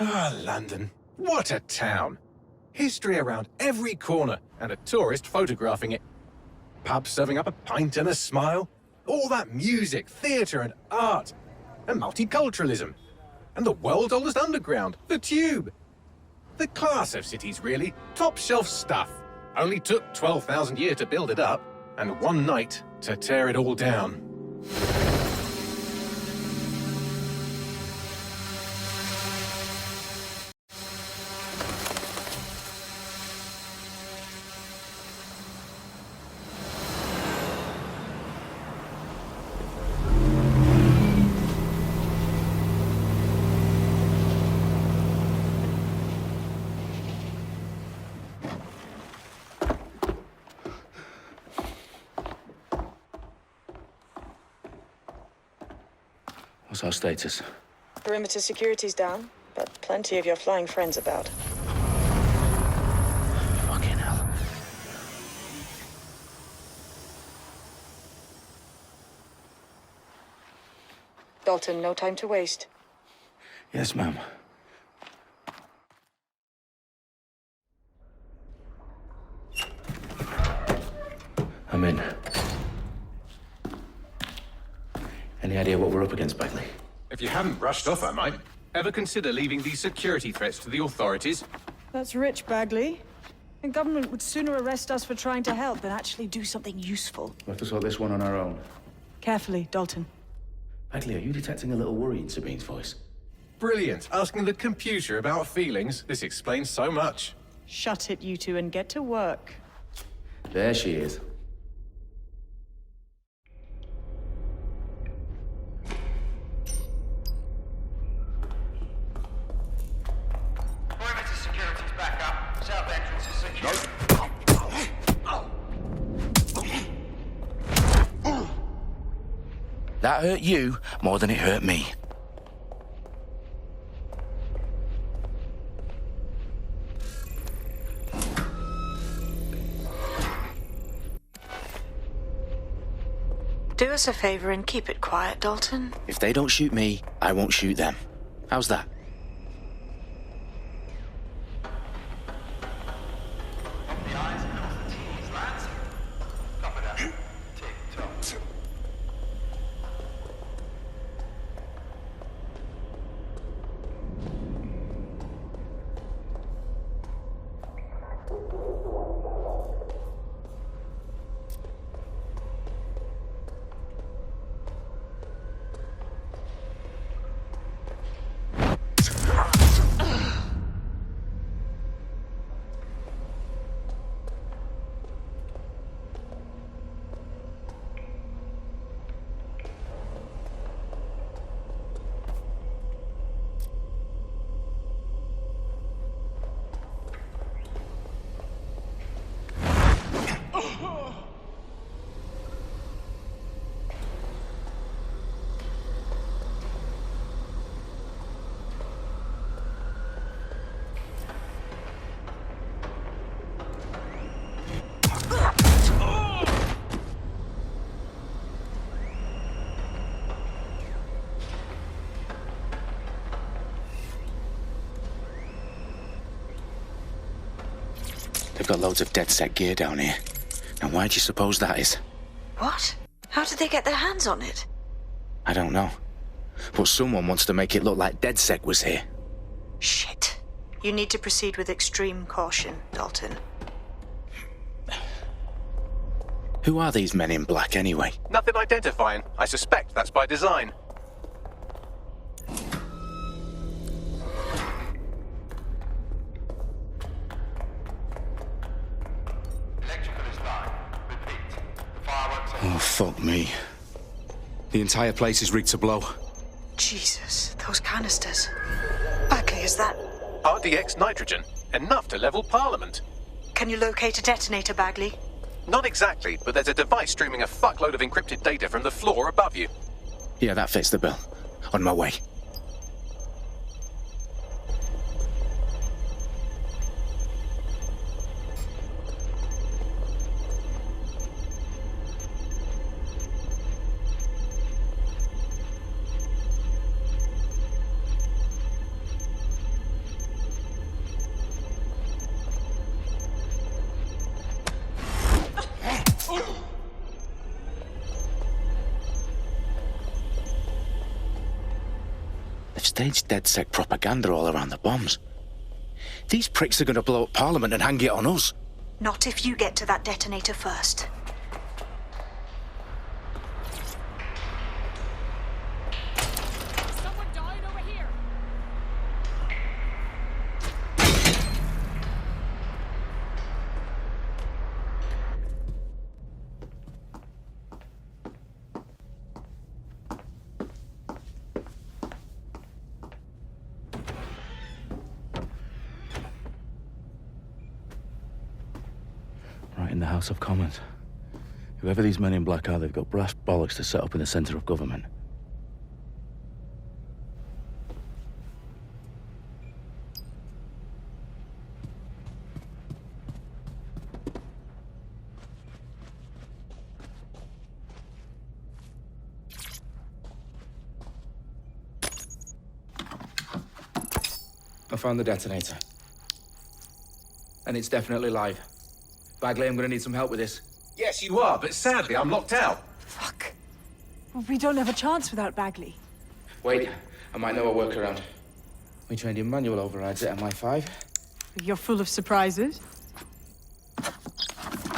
Ah, London. What a town. History around every corner and a tourist photographing it. Pubs serving up a pint and a smile. All that music, theatre and art. And multiculturalism. And the world's oldest underground, the Tube. The class of cities, really. Top shelf stuff. Only took 12,000 years to build it up, and one night to tear it all down. What's our status? Perimeter security's down, but plenty of your flying friends about. Fucking hell. Dalton, no time to waste. Yes, ma'am. I'm in. Any idea what we're up against, Bagley? If you haven't brushed off, I might. Ever consider leaving these security threats to the authorities? That's rich, Bagley. The government would sooner arrest us for trying to help than actually do something useful. We'll have to sort this one on our own. Carefully, Dalton. Bagley, are you detecting a little worry in Sabine's voice? Brilliant. Asking the computer about feelings. This explains so much. Shut it, you two, and get to work. There she is. Perimeter security's back up. South entrance is secure. That hurt you more than it hurt me. Do us a favor and keep it quiet, Dalton. If they don't shoot me, I won't shoot them. How's that? The eyes and cross the T's, lads. Copy that. Tick-tock. They've got loads of dead-set gear down here. Now, why do you suppose that is? What? How did they get their hands on it? I don't know. But someone wants to make it look like DedSec was here. Shit. You need to proceed with extreme caution, Dalton. Who are these men in black, anyway? Nothing identifying. I suspect that's by design. Electrical is fine. Repeat. The fireworks are... Oh, fuck me. The entire place is rigged to blow. Jesus, those canisters. Bagley, is that... RTX nitrogen. Enough to level Parliament. Can you locate a detonator, Bagley? Not exactly, but there's a device streaming a fuckload of encrypted data from the floor above you. Yeah, that fits the bill. On my way. Staged DedSec propaganda all around the bombs. These pricks are going to blow up Parliament and hang it on us. Not if you get to that detonator first. Someone died over here. Right in the House of Commons. Whoever these men in black are, they've got brass bollocks to set up in the centre of government. I found the detonator. And it's definitely live. Bagley, I'm gonna need some help with this. Yes, you are, but sadly, I'm locked out. Fuck. We don't have a chance without Bagley. Wait, I might know a workaround. We trained in manual overrides at MI5. You're full of surprises.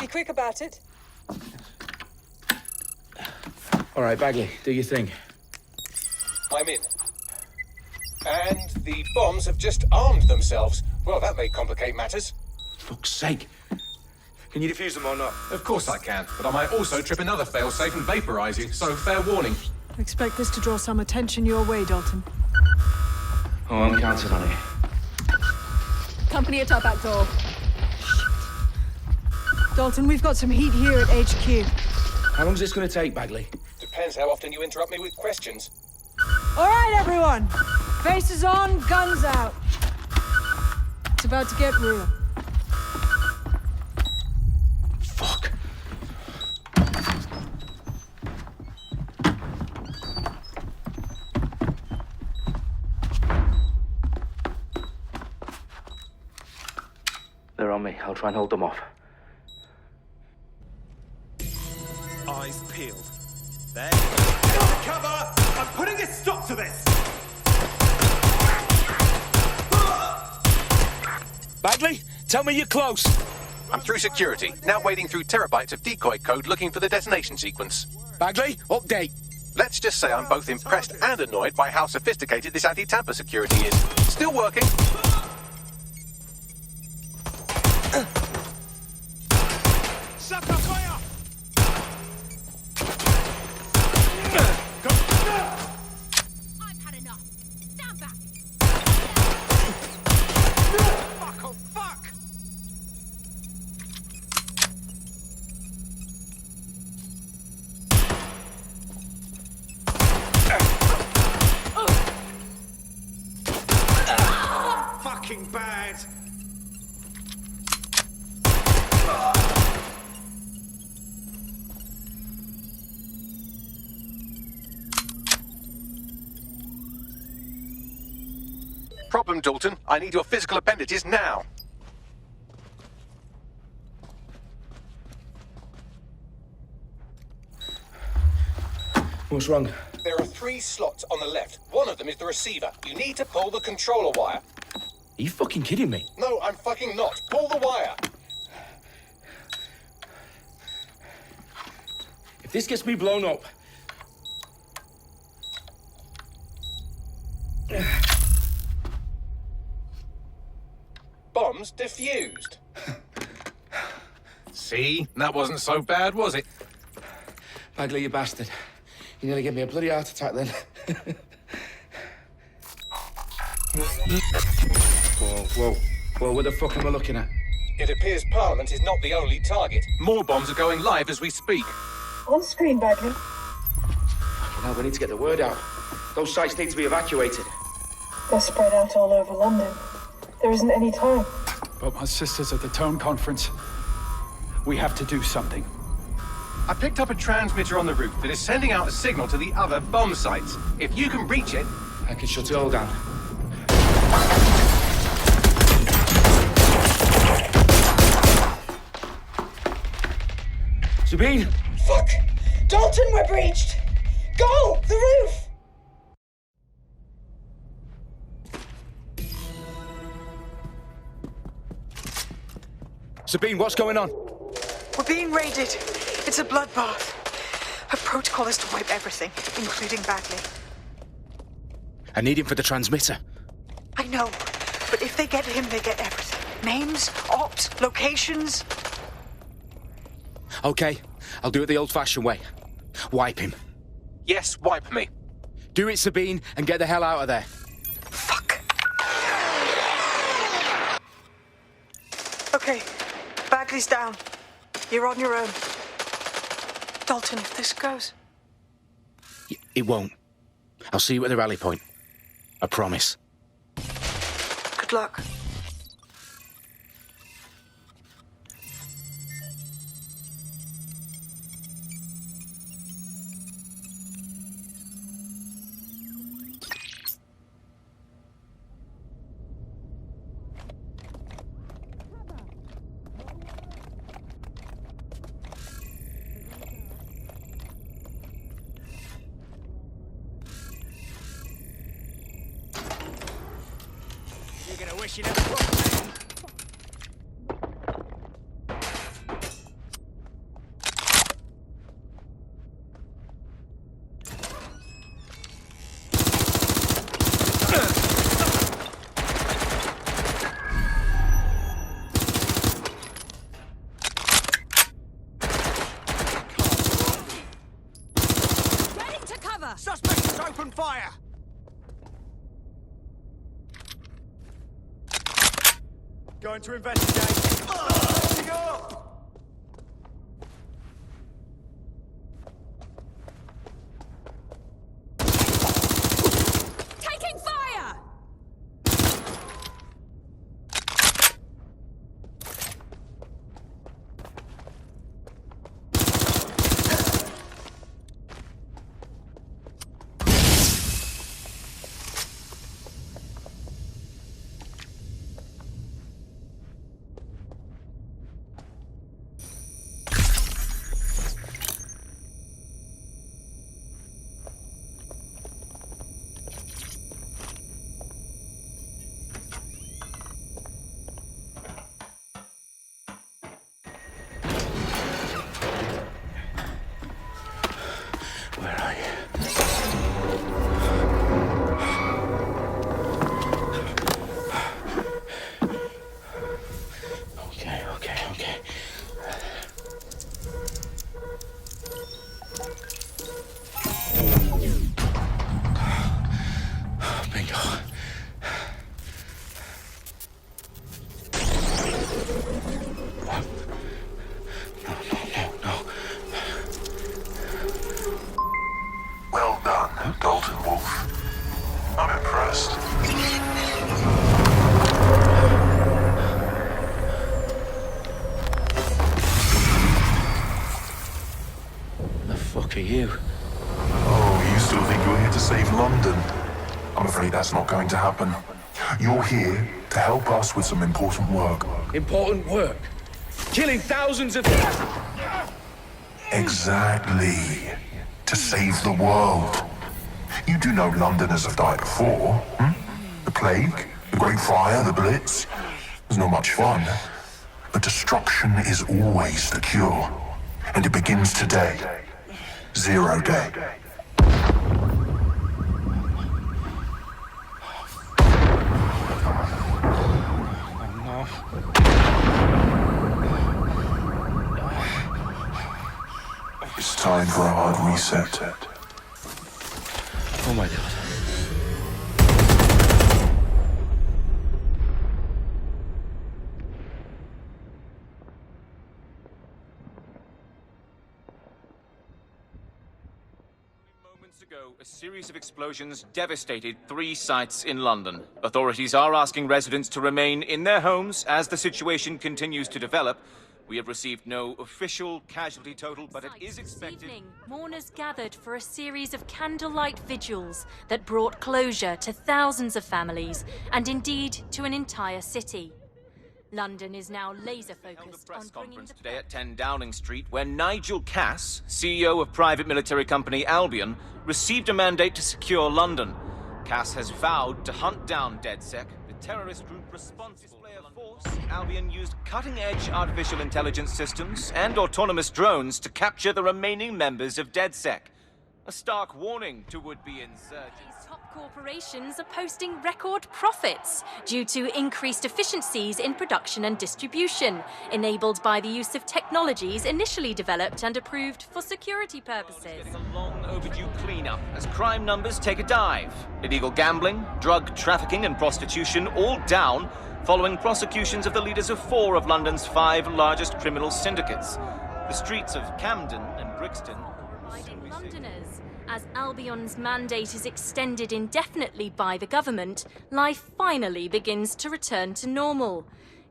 Be quick about it. All right, Bagley, do your thing. I'm in. And the bombs have just armed themselves. Well, that may complicate matters. Fuck's sake. Can you defuse them or not? Of course I can, but I might also trip another failsafe and vaporize you, so fair warning. Expect this to draw some attention your way, Dalton. Oh, I'm counting on it. Company at our back door. Dalton, we've got some heat here at HQ. How long's this gonna take, Bagley? Depends how often you interrupt me with questions. All right, everyone. Faces on, guns out. It's about to get real. Fuck. They're on me. I'll try and hold them off. Eyes peeled. There. Get cover! I'm putting a stop to this! Bagley, tell me you're close. I'm through security, now wading through terabytes of decoy code looking for the detonation sequence. Bagley, update. Let's just say I'm both impressed and annoyed by how sophisticated this anti-tamper security is. Still working. Shut the fire! I've had enough. Stand back. Fuck, oh fuck! Fucking bad! Problem, Dalton. I need your physical appendages now. What's wrong? There are 3 slots on the left. One of them is the receiver. You need to pull the controller wire. Are you fucking kidding me? No, I'm fucking not. Pull the wire. If this gets me blown up... Bombs defused. See? That wasn't so bad, was it? Bagley, you bastard. You nearly gave me a bloody heart attack then. Whoa, what the fuck am I looking at? It appears Parliament is not the only target. More bombs are going live as we speak. On screen, Bagley. Now we need to get the word out. Those sites need to be evacuated. They're spread out all over London. There isn't any time. But my sister's at the town conference. We have to do something. I picked up a transmitter on the roof that is sending out a signal to the other bomb sites. If you can reach it... I can shut it all down. Sabine! Fuck! Dalton, we're breached! Go! The roof! Sabine, what's going on? We're being raided. It's a bloodbath. Her protocol is to wipe everything, including Bagley. I need him for the transmitter. I know, but if they get him, they get everything. Names, ops, locations. Okay, I'll do it the old-fashioned way. Wipe him. Yes, wipe me. Do it, Sabine, and get the hell out of there. Fuck. Okay, Bagley's down. You're on your own. Dalton, if this goes... It won't. I'll see you at the rally point. I promise. Good luck. Suspects open fire! Going to investigate. Lifting up! Taking fire! Where are you? Okay. Bingo. No. Well done, Dalton Wolf. I'm impressed. The fuck are you? Oh, you still think you're here to save London? I'm afraid that's not going to happen. You're here to help us with some important work. Important work. Killing thousands of... Exactly. To save the world. You do know Londoners have died before, hmm? The plague, the Great Fire, the Blitz. It's not much fun. But destruction is always the cure. And it begins today. 0 day. It's time for a hard reset. Oh my god. Moments ago, a series of explosions devastated 3 sites in London. Authorities are asking residents to remain in their homes as the situation continues to develop. We have received no official casualty total, but it is expected... This evening, mourners gathered for a series of candlelight vigils that brought closure to thousands of families, and indeed to an entire city. London is now laser-focused on press bringing conference the... today at 10 Downing Street, where Nigel Cass, CEO of private military company Albion, received a mandate to secure London. Cass has vowed to hunt down DedSec, the terrorist group responsible for force, Albion used cutting-edge artificial intelligence systems and autonomous drones to capture the remaining members of DedSec. A stark warning to would-be insurgents. These top corporations are posting record profits due to increased efficiencies in production and distribution, enabled by the use of technologies initially developed and approved for security purposes. Getting a long overdue cleanup as crime numbers take a dive. Illegal gambling, drug trafficking and prostitution all down following prosecutions of the leaders of 4 of London's 5 largest criminal syndicates. The streets of Camden and Brixton Londoners. As Albion's mandate is extended indefinitely by the government, life finally begins to return to normal.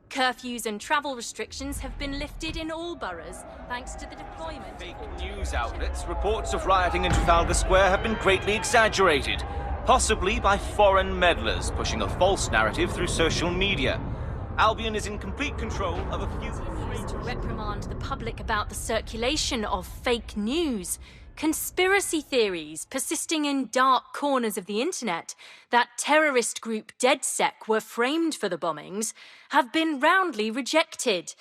Curfews and travel restrictions have been lifted in all boroughs, thanks to the deployment. Fake news outlets, reports of rioting in Trafalgar Square have been greatly exaggerated, possibly by foreign meddlers pushing a false narrative through social media. Albion is in complete control of a few... To reprimand the public about the circulation of fake news. Conspiracy theories persisting in dark corners of the internet that terrorist group DedSec were framed for the bombings have been roundly rejected.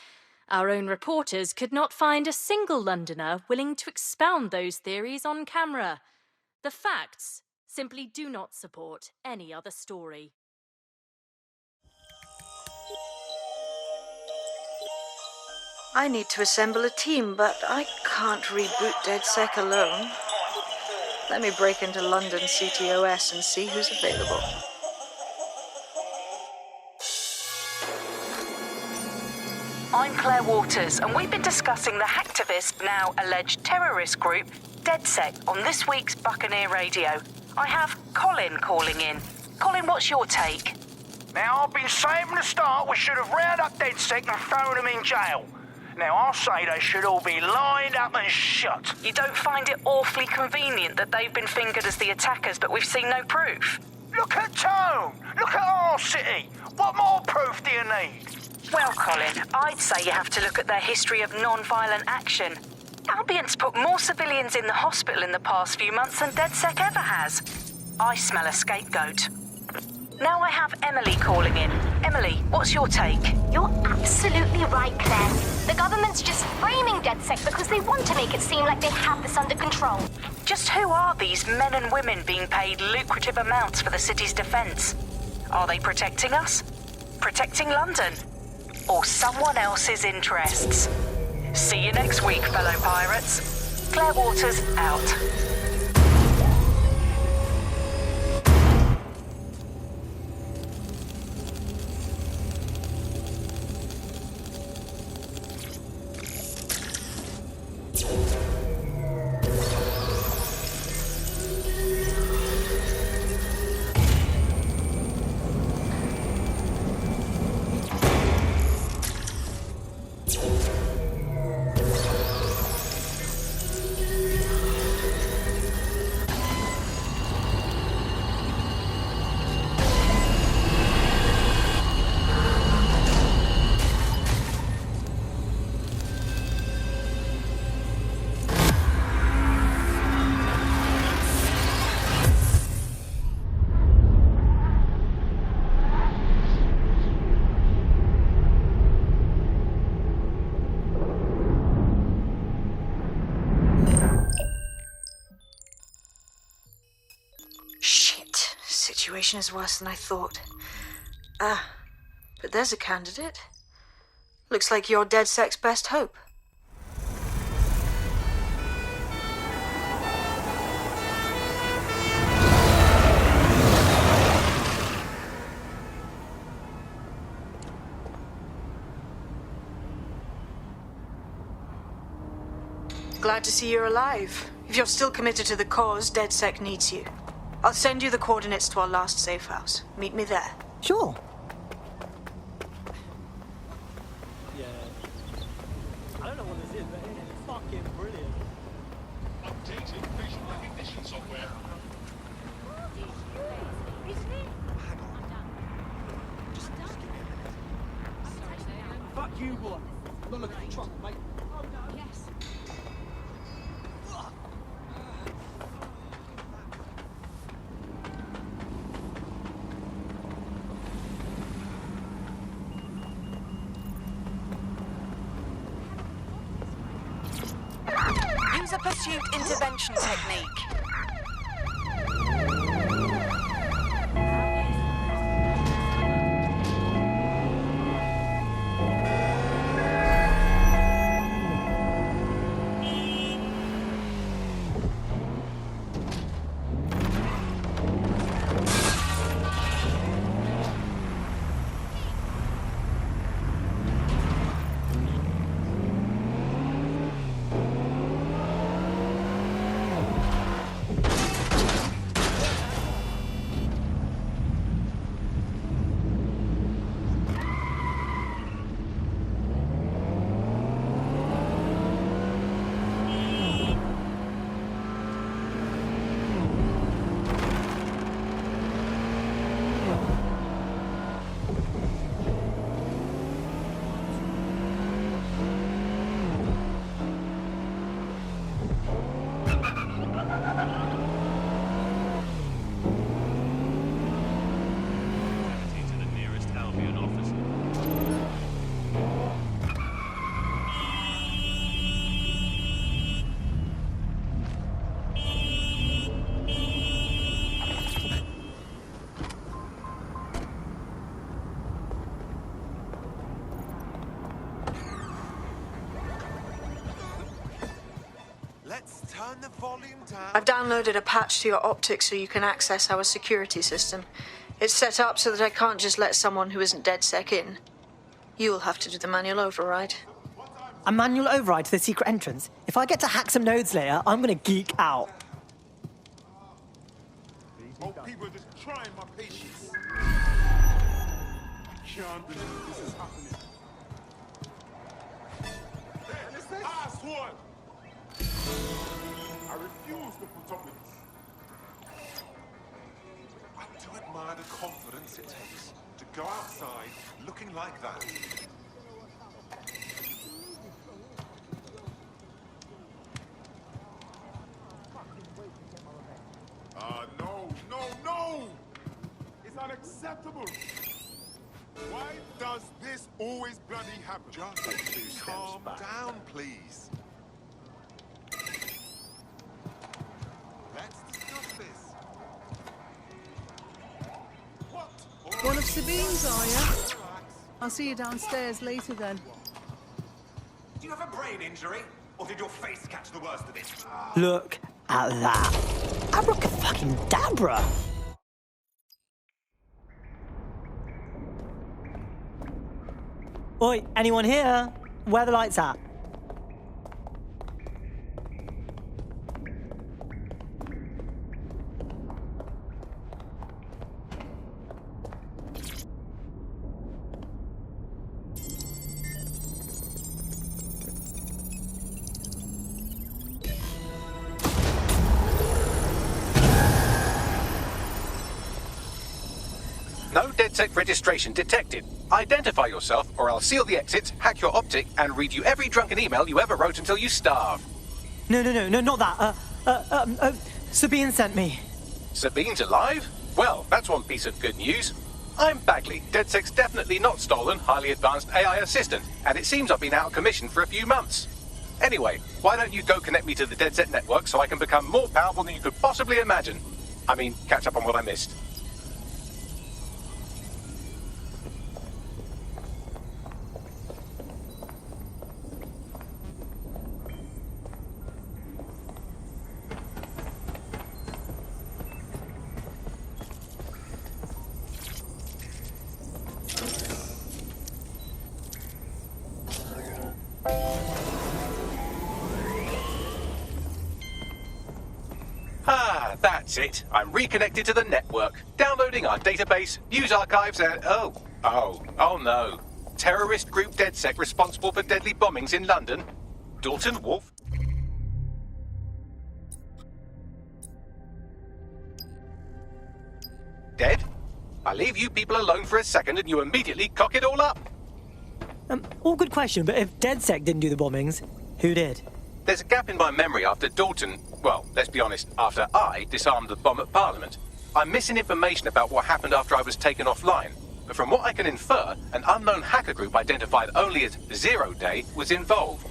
Our own reporters could not find a single Londoner willing to expound those theories on camera. The facts simply do not support any other story. I need to assemble a team, but I can't reboot DedSec alone. Let me break into London CTOS and see who's available. I'm Claire Waters, and we've been discussing the hacktivist, now alleged terrorist group, DedSec, on this week's Buccaneer Radio. I have Colin calling in. Colin, what's your take? Now, I've been saying from the start we should have rounded up DedSec and thrown them in jail. Now, I'll say they should all be lined up and shot. You don't find it awfully convenient that they've been fingered as the attackers, but we've seen no proof? Look at Tone! Look at our city! What more proof do you need? Well, Colin, I'd say you have to look at their history of non-violent action. Albion's put more civilians in the hospital in the past few months than DedSec ever has. I smell a scapegoat. Now I have Emily calling in. Emily, what's your take? You're absolutely right, Claire. The government's just framing DedSec because they want to make it seem like they have this under control. Just who are these men and women being paid lucrative amounts for the city's defence? Are they protecting us? Protecting London? Or someone else's interests? See you next week, fellow pirates. Claire Waters, out. Situation is worse than I thought. But there's a candidate. Looks like you're DedSec's best hope. Glad to see you're alive. If you're still committed to the cause, DedSec needs you. I'll send you the coordinates to our last safe house. Meet me there. Sure. Yeah. I don't know what this is, but it's fucking brilliant. Updating facial recognition software. Fuck you, boy. Not looking for trouble, mate. Yes. Use a pursuit intervention technique. Let's turn the volume down. I've downloaded a patch to your optics so you can access our security system. It's set up so that I can't just let someone who isn't DedSec in. You'll have to do the manual override. A manual override to the secret entrance? If I get to hack some nodes later, I'm gonna geek out. Oh, people are just trying my patience. I can't believe this is happening. Assword! I refuse to put up with this. I do admire the confidence it takes to go outside looking like that. No! It's unacceptable! Why does this always bloody happen? Just calm down, please. Let's discuss this. What? One of Sabine's, are you? I'll see you downstairs later then. Do you have a brain injury? Or did your face catch the worst of it? Look at that. Abracadabra! Oi, anyone here? Where are the lights at? No DedSec registration detected. Identify yourself, or I'll seal the exits, hack your optic, and read you every drunken email you ever wrote until you starve. No, not that. Sabine sent me. Sabine's alive? Well, that's one piece of good news. I'm Bagley, DedSec's definitely not stolen, highly advanced AI assistant, and it seems I've been out of commission for a few months. Anyway, why don't you go connect me to the DedSec network so I can become more powerful than you could possibly imagine? I mean, catch up on what I missed. That's it. I'm reconnected to the network, downloading our database, news archives, and oh no. Terrorist group DedSec responsible for deadly bombings in London. Dalton Wolf. Dead? I leave you people alone for a second and you immediately cock it all up. All good question, but if DedSec didn't do the bombings, who did? There's a gap in my memory after Dalton, well, let's be honest, after I disarmed the bomb at Parliament. I'm missing information about what happened after I was taken offline, but from what I can infer, an unknown hacker group identified only as Zero Day was involved.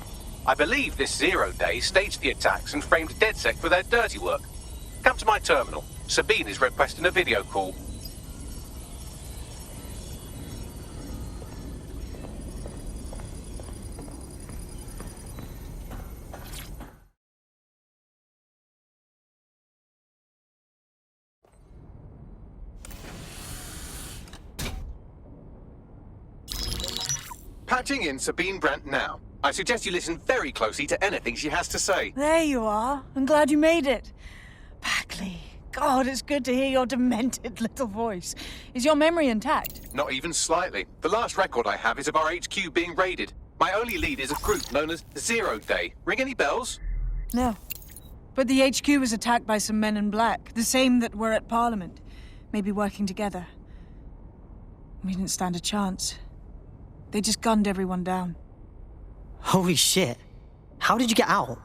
I believe this 0 day staged the attacks and framed DedSec for their dirty work. Come to my terminal. Sabine is requesting a video call. Patching in Sabine Brandt now. I suggest you listen very closely to anything she has to say. There you are. I'm glad you made it. Bagley, God, it's good to hear your demented little voice. Is your memory intact? Not even slightly. The last record I have is of our HQ being raided. My only lead is a group known as 0 Day. Ring any bells? No. But the HQ was attacked by some men in black, the same that were at Parliament. Maybe working together. We didn't stand a chance. They just gunned everyone down. Holy shit. How did you get out?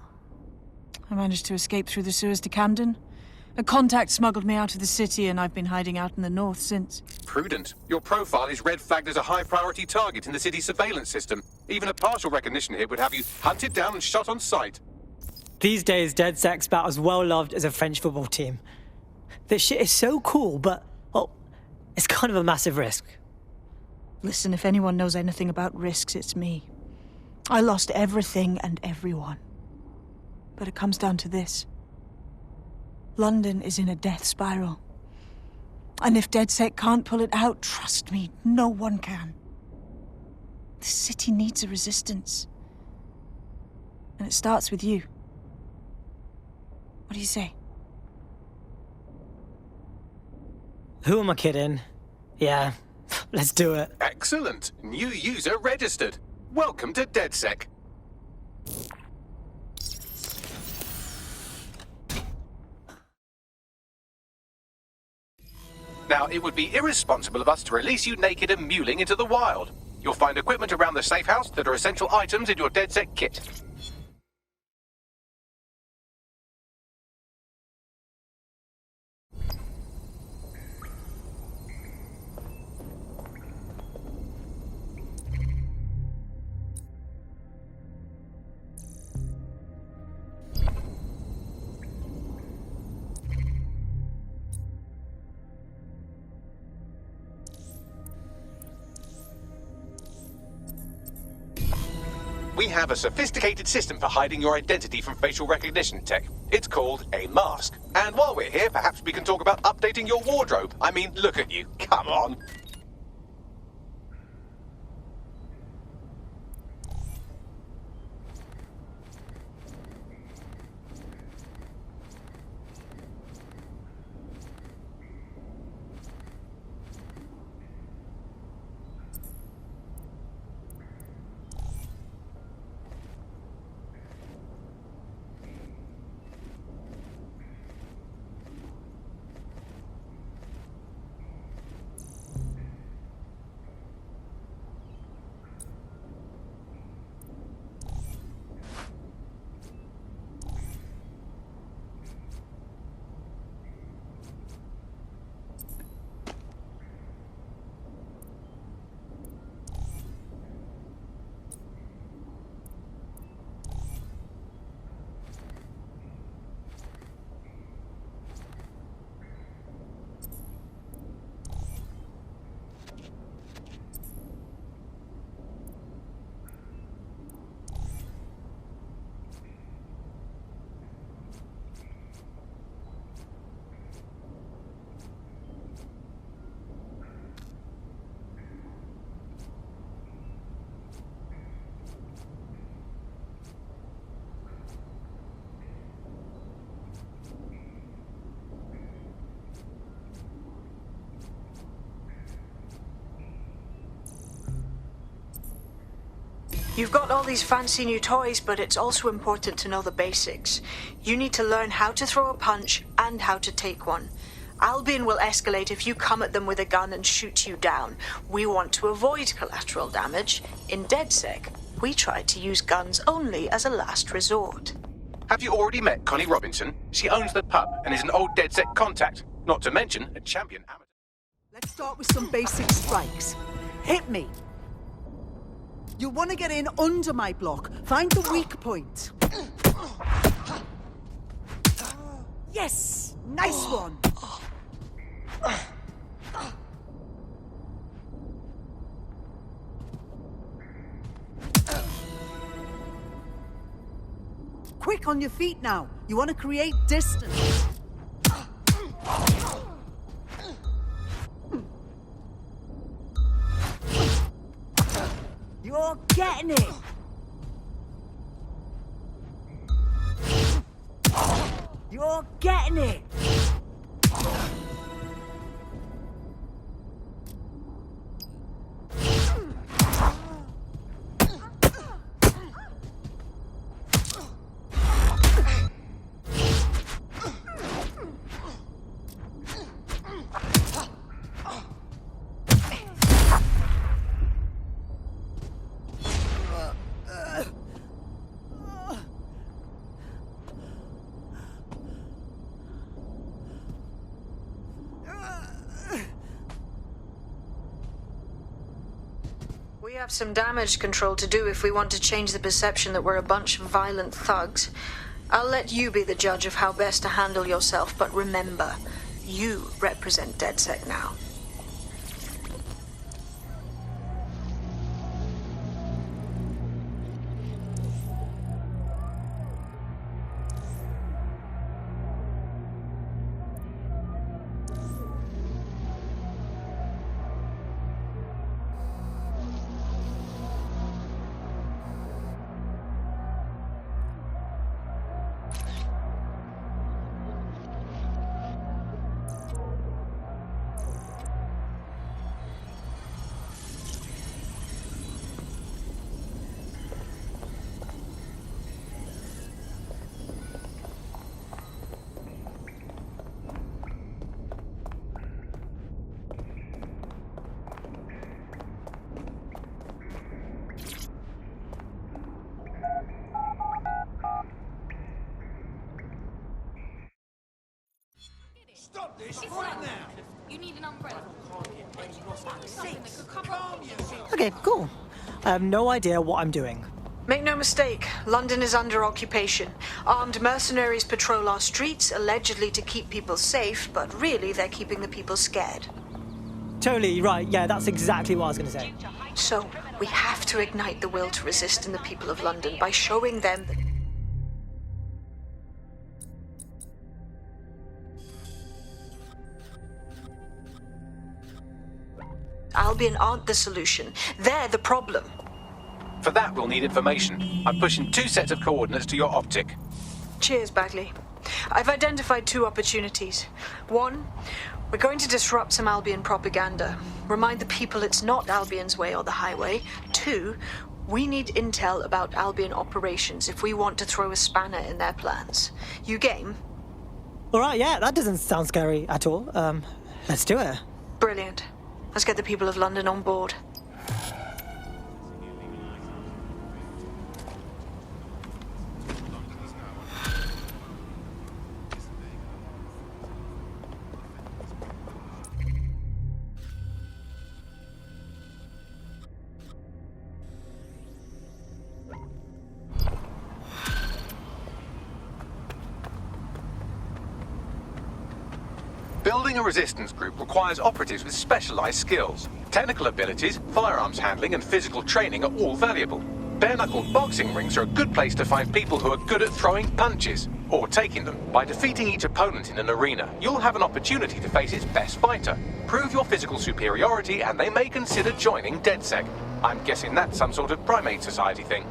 I managed to escape through the sewers to Camden. A contact smuggled me out of the city, and I've been hiding out in the north since. Prudent. Your profile is red flagged as a high-priority target in the city's surveillance system. Even a partial recognition here would have you hunted down and shot on sight. These days, DedSec's about as well loved as a French football team. This shit is so cool, but, well, it's kind of a massive risk. Listen, if anyone knows anything about risks, it's me. I lost everything and everyone. But it comes down to this. London is in a death spiral. And if DedSec can't pull it out, trust me, no one can. The city needs a resistance. And it starts with you. What do you say? Who am I kidding? Yeah, let's do it. Excellent. New user registered. Welcome to DedSec. Now, it would be irresponsible of us to release you naked and mewling into the wild. You'll find equipment around the safe house that are essential items in your DedSec kit. We have a sophisticated system for hiding your identity from facial recognition tech. It's called a mask. And while we're here, perhaps we can talk about updating your wardrobe. I mean, look at you. Come on. You've got all these fancy new toys, but it's also important to know the basics. You need to learn how to throw a punch and how to take one. Albion will escalate if you come at them with a gun and shoot you down. We want to avoid collateral damage. In DedSec, we try to use guns only as a last resort. Have you already met Connie Robinson? She owns the pub and is an old DedSec contact. Not to mention a champion amateur. Let's start with some basic strikes. Hit me. You'll want to get in under my block. Find the weak point. Yes! Nice one! Quick on your feet now. You want to create distance. You're getting it! You're getting it! We have some damage control to do if we want to change the perception that we're a bunch of violent thugs. I'll let you be the judge of how best to handle yourself, but remember, you represent DedSec now. Stop this right now! You need an umbrella. Okay, cool. I have no idea what I'm doing. Make no mistake, London is under occupation. Armed mercenaries patrol our streets, allegedly to keep people safe, but really they're keeping the people scared. Totally right, yeah, that's exactly what I was going to say. So, we have to ignite the will to resist in the people of London by showing them that Albion aren't the solution. They're the problem. For that, we'll need information. I'm pushing 2 sets of coordinates to your optic. Cheers, Bagley. I've identified 2 opportunities. 1, we're going to disrupt some Albion propaganda. Remind the people it's not Albion's way or the highway. 2, we need intel about Albion operations if we want to throw a spanner in their plans. You game? Alright, yeah, that doesn't sound scary at all. Let's do it. Brilliant. Let's get the people of London on board. Building a resistance group requires operatives with specialized skills. Technical abilities, firearms handling, and physical training are all valuable. Bare-knuckle boxing rings are a good place to find people who are good at throwing punches, or taking them. By defeating each opponent in an arena, you'll have an opportunity to face its best fighter. Prove your physical superiority, and they may consider joining DedSec. I'm guessing that's some sort of primate society thing.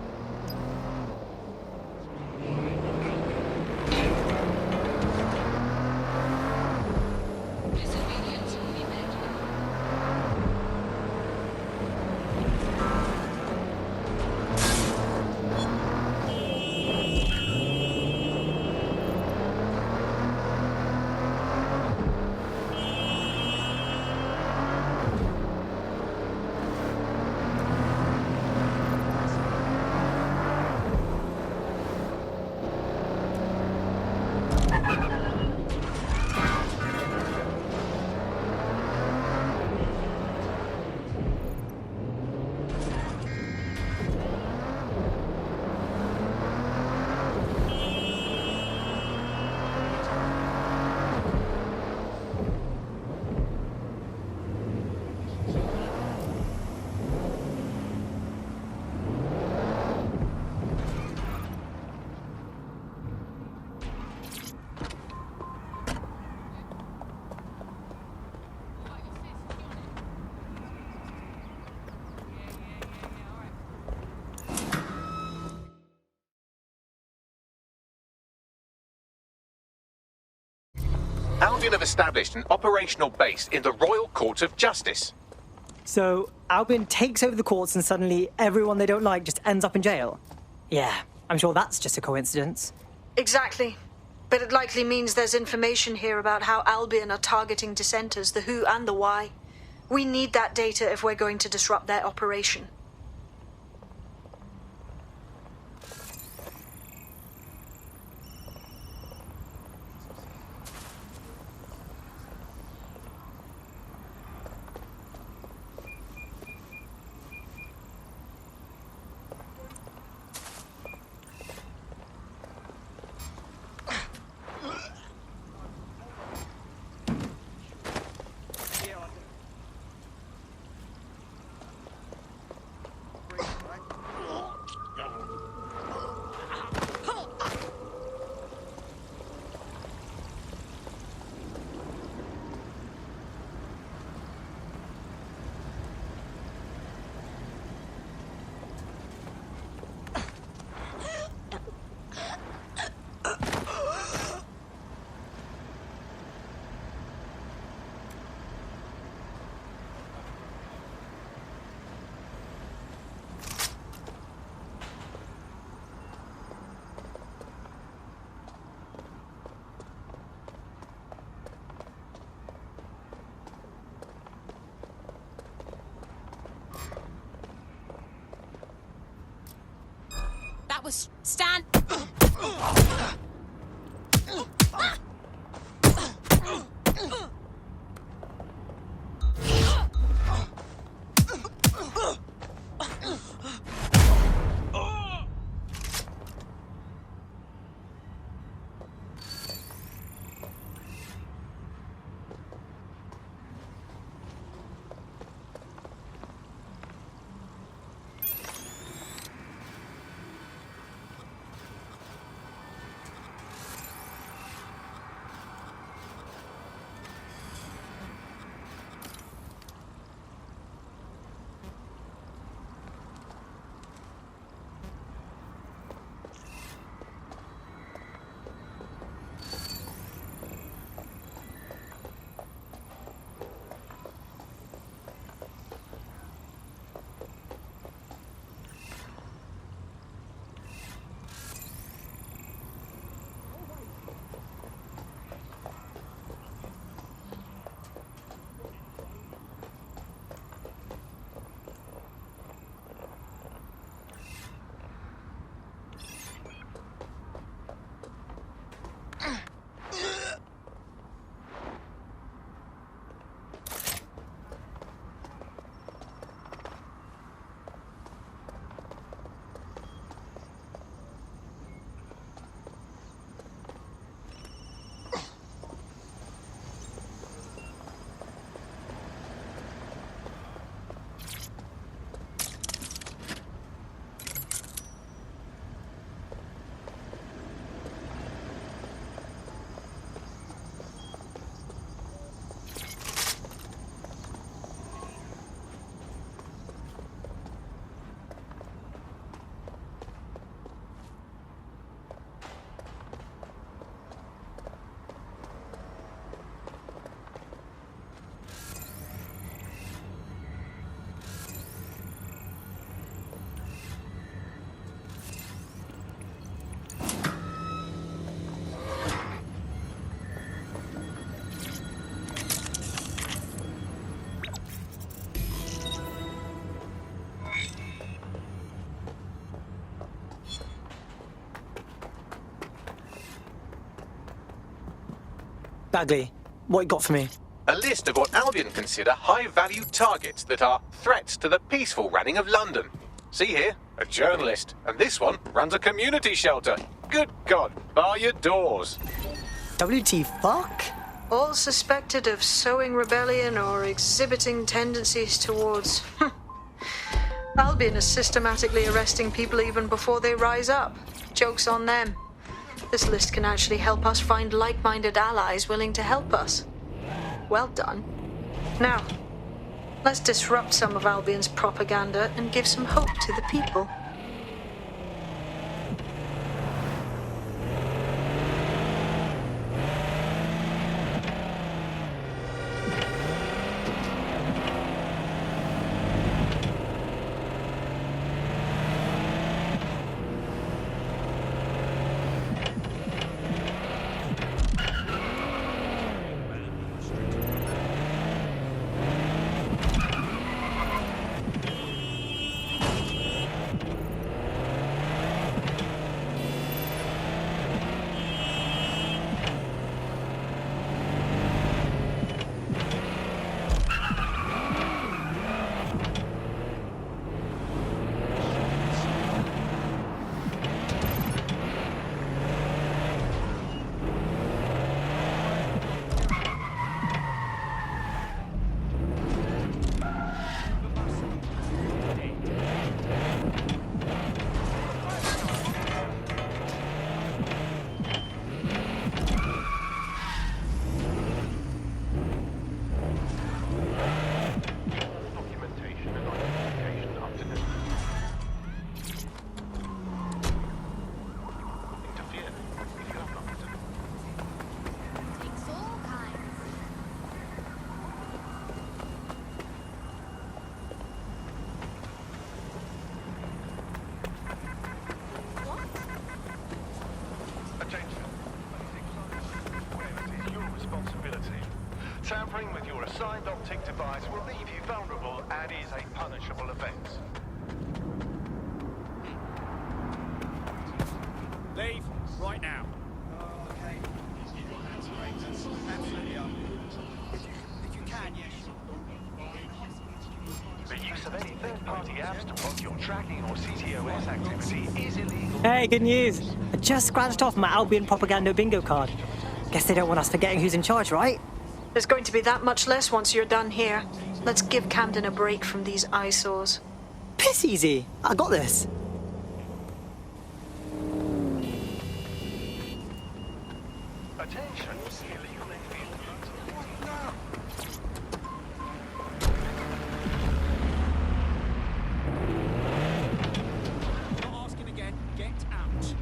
Albion have established an operational base in the Royal Court of Justice. So Albion takes over the courts and suddenly everyone they don't like just ends up in jail? Yeah, I'm sure that's just a coincidence. Exactly. But it likely means there's information here about how Albion are targeting dissenters, the who and the why. We need that data if we're going to disrupt their operation. That was Stan. Bagley, what you got for me? A list of what Albion consider high-value targets that are threats to the peaceful running of London. See here, a journalist, and this one runs a community shelter. Good God, bar your doors. WT fuck? All suspected of sowing rebellion or exhibiting tendencies towards... Albion is systematically arresting people even before they rise up. Joke's on them. This list can actually help us find like-minded allies willing to help us. Well done. Now, let's disrupt some of Albion's propaganda and give some hope to the people. activity is illegal. Hey, good news. I just scratched off my Albion propaganda bingo card. Guess they don't want us forgetting who's in charge, right? There's going to be that much less once you're done here. Let's give Camden a break from these eyesores. Piss easy. I got this. Attention, illegal Not asking again. Get out.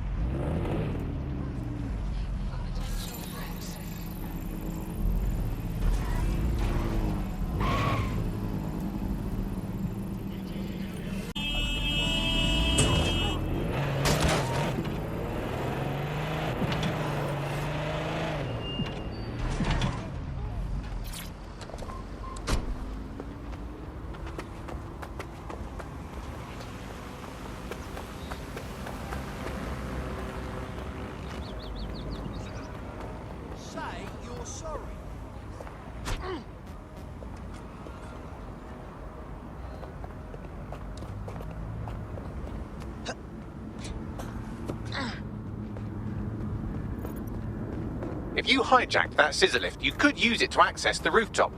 Say you're sorry. If you hijacked that scissor lift, you could use it to access the rooftop.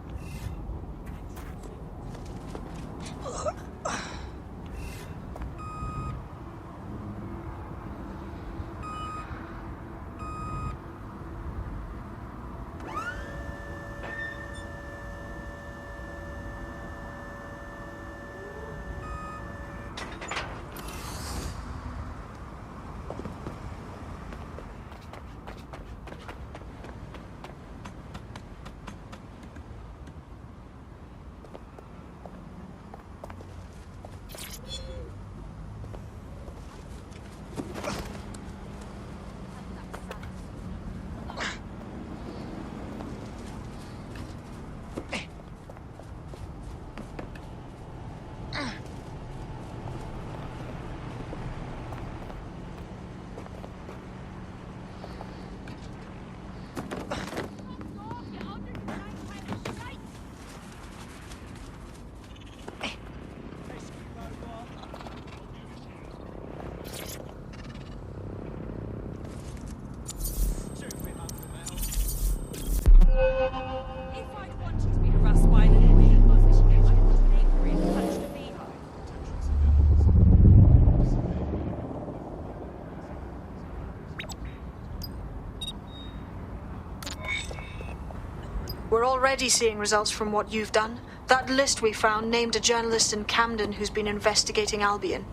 We're already seeing results from what you've done. That list we found named a journalist in Camden who's been investigating Albion.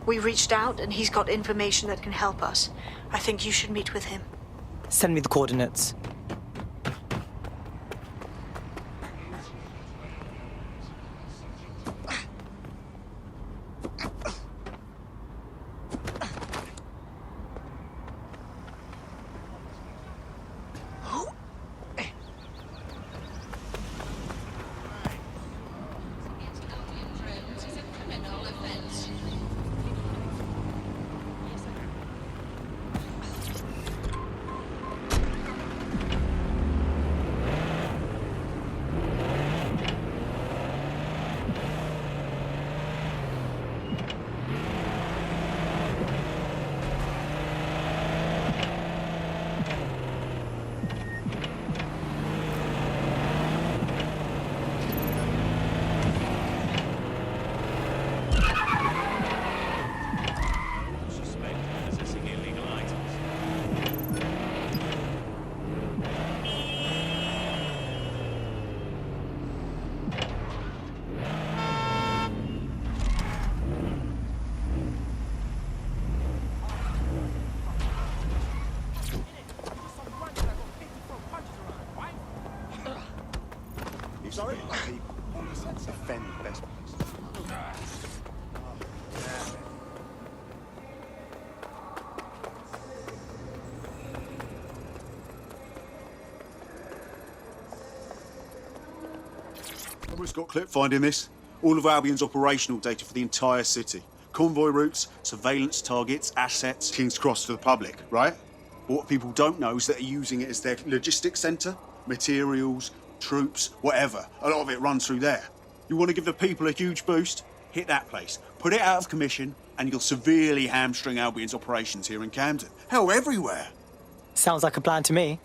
We reached out and he's got information that can help us. I think you should meet with him. Send me the coordinates. Sorry, people defend the best We've got clip finding this. All of Albion's operational data for the entire city. Convoy routes, surveillance targets, assets, King's Cross to the public, right? But what people don't know is that they're using it as their logistics centre, materials, troops, whatever. A lot of it runs through there. You want to give the people a huge boost? Hit that place. Put it out of commission, And you'll severely hamstring Albion's operations here in Camden. Hell, everywhere. Sounds like a plan to me.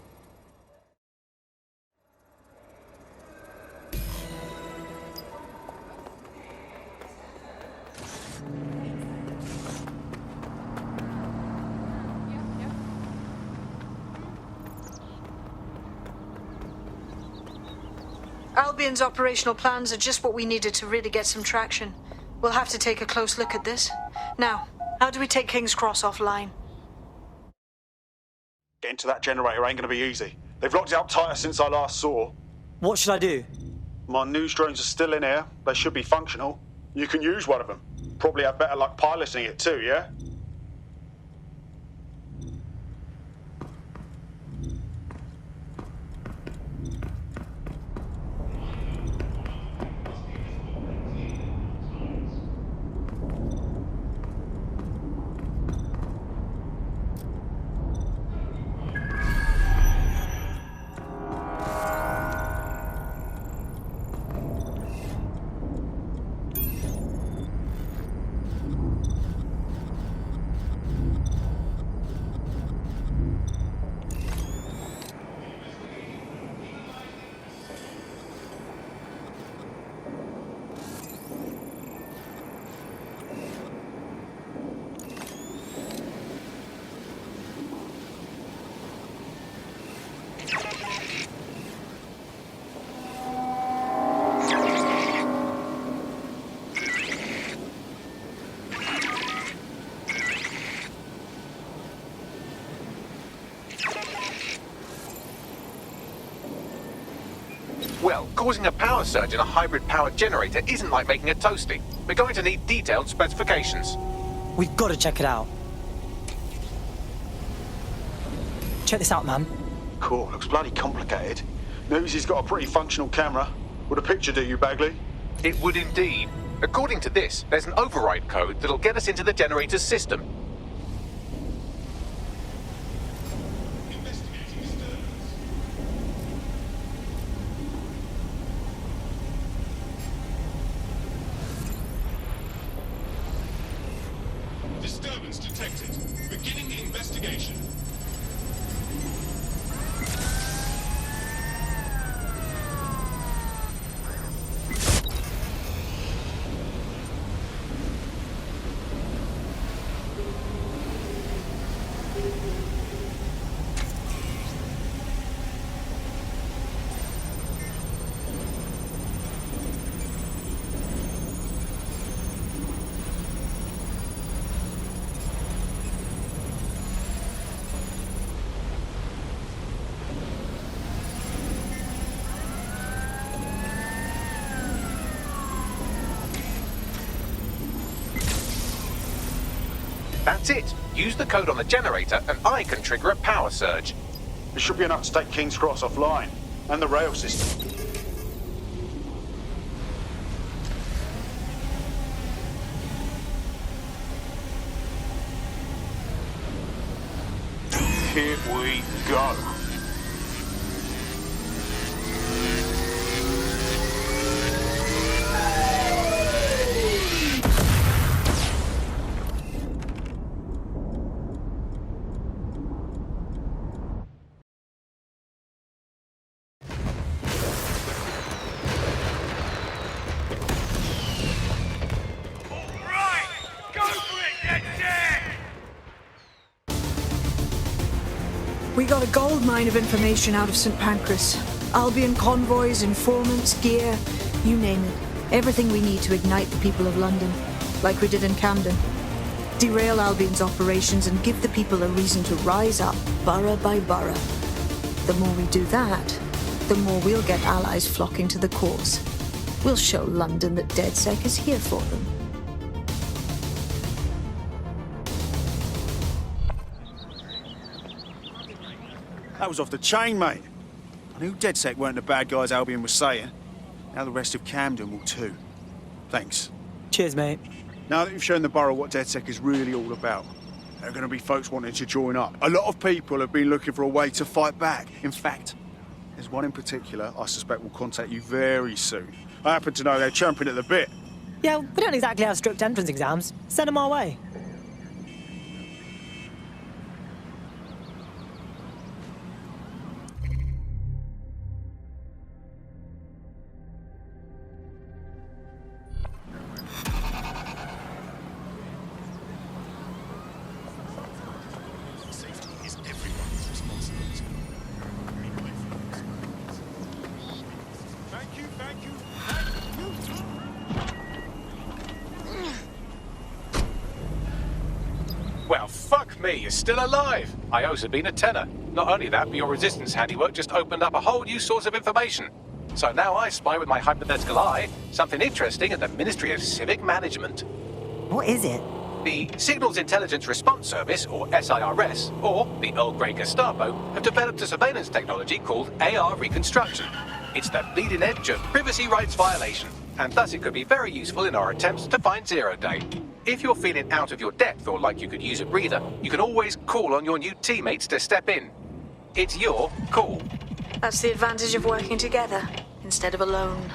Albion's operational plans are just what we needed to really get some traction. We'll have to take a close look at this. Now, how do we take King's Cross offline? Getting to that generator ain't gonna be easy. They've locked it up tighter since I last saw. What should I do? My news drones are still in here. They should be functional. You can use one of them. Probably have better luck piloting it too, yeah? Well, causing a power surge in a hybrid-powered generator isn't like making a toasty. We're going to need detailed specifications. We've got to check it out. Check this out, man. Cool, looks bloody complicated. News he's got a pretty functional camera. Would a picture do you, Bagley? It would indeed. According to this, there's an override code that'll get us into the generator's system. Disturbance detected. Beginning investigation. That's it. Use the code on the generator and I can trigger a power surge. It should be enough to take King's Cross offline, and the rail system. Here we go. We got a gold mine of information out of St. Pancras. Albion convoys, informants, gear, you name it. Everything we need to ignite the people of London, like we did in Camden. Derail Albion's operations and give the people a reason to rise up, borough by borough. The more we do that, the more we'll get allies flocking to the cause. We'll show London that DedSec is here for them. That was off the chain, mate. I knew DedSec weren't the bad guys Albion was saying. Now the rest of Camden will too. Thanks. Cheers, mate. Now that you've shown the borough what DedSec is really all about, there are going to be folks wanting to join up. A lot of people have been looking for a way to fight back. In fact, there's one in particular I suspect will contact you very soon. I happen to know they're champing at the bit. Yeah, we don't exactly have strict entrance exams. Send them our way. Safety is everyone's responsibility. Thank you, thank you, thank you. Well, fuck me, you're still alive. I owe Sabine a tenner. Not only that, but your resistance handiwork just opened up a whole new source of information. So now I spy with my hypothetical eye something interesting at the Ministry of Civic Management. What is it? The Signals Intelligence Response Service, or SIRS, or the Earl Grey Gestapo, have developed a surveillance technology called AR Reconstruction. It's the bleeding edge of privacy rights violation, and thus it could be very useful in our attempts to find Zero Day. If you're feeling out of your depth or like you could use a breather, you can always call on your new teammates to step in. It's your call. That's the advantage of working together instead of alone.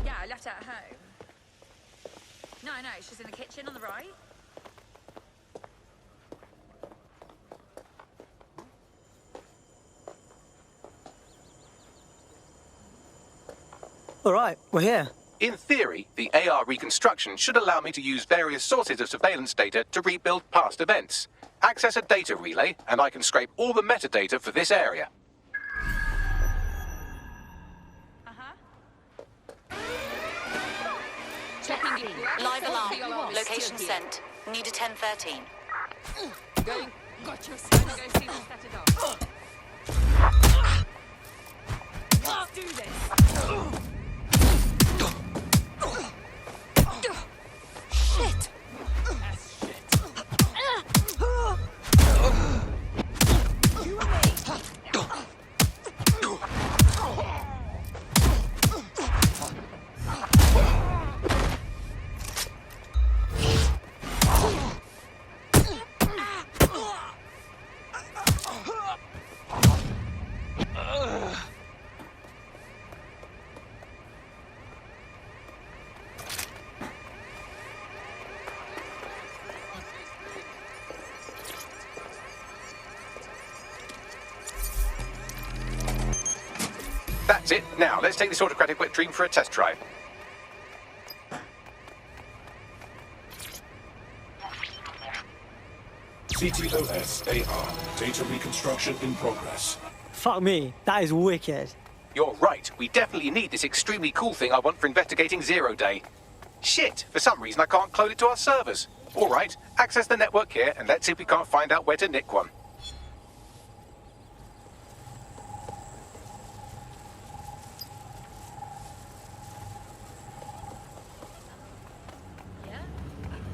Yeah, I left it at home. No, she's in the kitchen on the right. All right, we're here. In theory, the AR reconstruction should allow me to use various sources of surveillance data to rebuild past events. Access a data relay, and I can scrape all the metadata for this area. Checking in. Live alarm. Location sent. Need a 1013. Going. Got your son. Go see them set it off. Let's do this. Shit! You and me. That's it. Now, let's take this autocratic wet dream for a test drive. CTOS AR. Data reconstruction in progress. Fuck me, that is wicked. You're right. We definitely need this extremely cool thing I want for investigating Zero Day. Shit, for some reason I can't clone it to our servers. All right, access the network here and let's see if we can't find out where to nick one.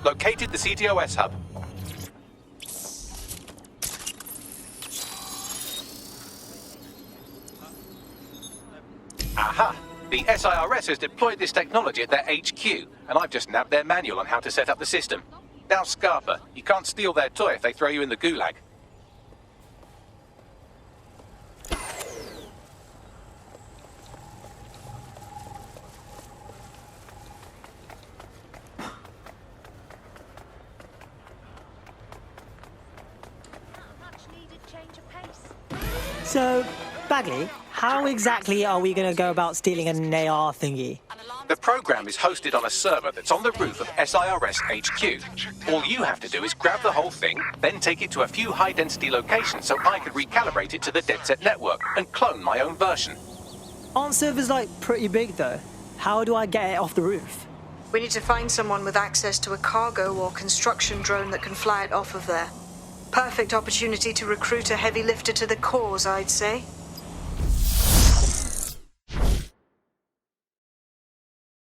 Located the CTOS hub. Aha! The SIRS has deployed this technology at their HQ, and I've just nabbed their manual on how to set up the system. Now, Scarpa, you can't steal their toy if they throw you in the gulag. So, Bagley, how exactly are we going to go about stealing an AR thingy? The program is hosted on a server that's on the roof of SIRS HQ. All you have to do is grab the whole thing, then take it to a few high-density locations so I can recalibrate it to the DedSet network and clone my own version. Aren't servers, like, pretty big, though? How do I get it off the roof? We need to find someone with access to a cargo or construction drone that can fly it off of there. Perfect opportunity to recruit a heavy lifter to the cause, I'd say.